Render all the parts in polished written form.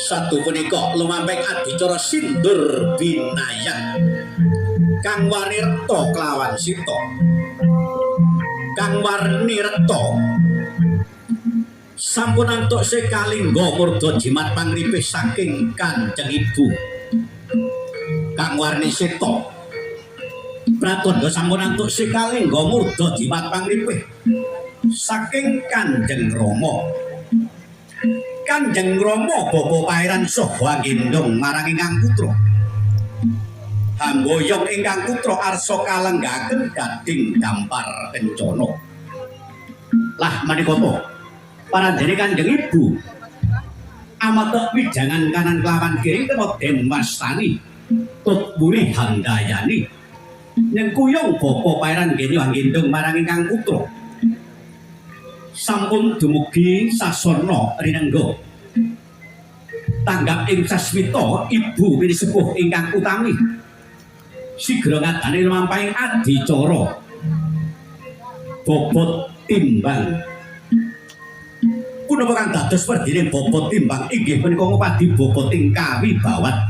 Satu punika lumamping adicara sindur binayak Kang Wanirta kelawan Sita. Kang Wanirta sampun antuk sekalingga murda jimat pangripih saking Kanjeng Ibu. Kang Warni Sita pratandha sampun antuk sekalingga murda jimat pangripih saking Kanjeng Rama. Kanjeng Rama bapa paeran saha gendong marang ingkang putra. Hamboyong ingkang putra arsa kalenggaken gading dampar kencana. Lah menika parandene Kanjeng Ibu amatek wijangan kanan kelawan kiri kena den wastani tut muri handayani nyengkuyung bapa paeran gendong marang ingkang putra. Sampun dumugi sasana rinengga tanggap ing sasmita ibu pini sepuh ingkang utami sigra ngadani lumampahing adicara bobot timbang. Punapa kang dados perdine bobot timbang inggih menika ngupadi boboting kawibawat.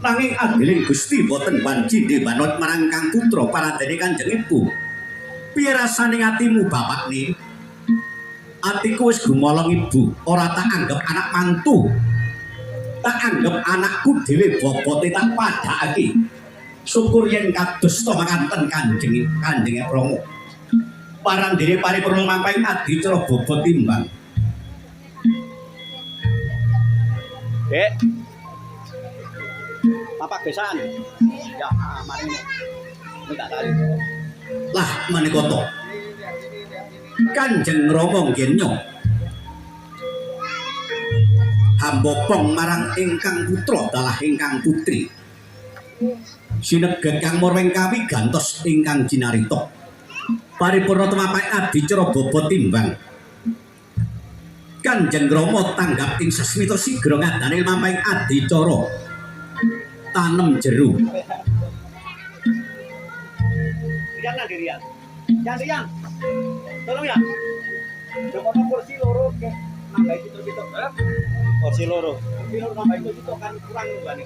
Nanging adiling Gusti boten banjine banot marang Kang Putra paradene Kanjeng Ibu. Piye rasane atimu bapakne? Atiku wis gumolong Ibu, ora tak anggap anak mantu. Tak anggap anakku dhewe bobote tak padhakake. Syukur yen kados to mangkanten Kanjeng Rama. Parandene paripurna mampahing adicara bobot timbang. Dek. Bapak besan. Ya, mari ini. Enggak tadi. Lah menika to. Kanjeng Rama ngenya hambopong marang ingkang putra dalah ingkang putri. Sineged kang murwing kawi gantos ingkang jinarita. Paripurna tumapake adicara bobot timbang. Kanjeng Rama tanggap ing sasmita sigra ngadani mampahing adicara tanem jeru. Rian nang Rian. Rian. Tolong ya. Coba kursi loro ke nambah itu. Kursi loro. Nambah itu kan kurang bani.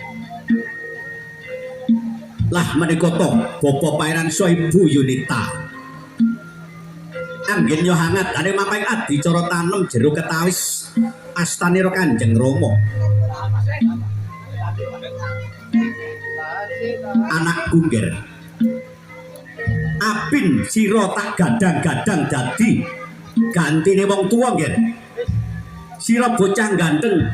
Lah menika to bapa paeran saha Ibu Yunita. Anggen yo hangat ane mampahing adicara tanem jeru ketawis astanira Kanjeng Rama. Anak gungger Apin sira tak gadang-gadang dadi gantine wong tuwa nggih. Sira bocah ganteng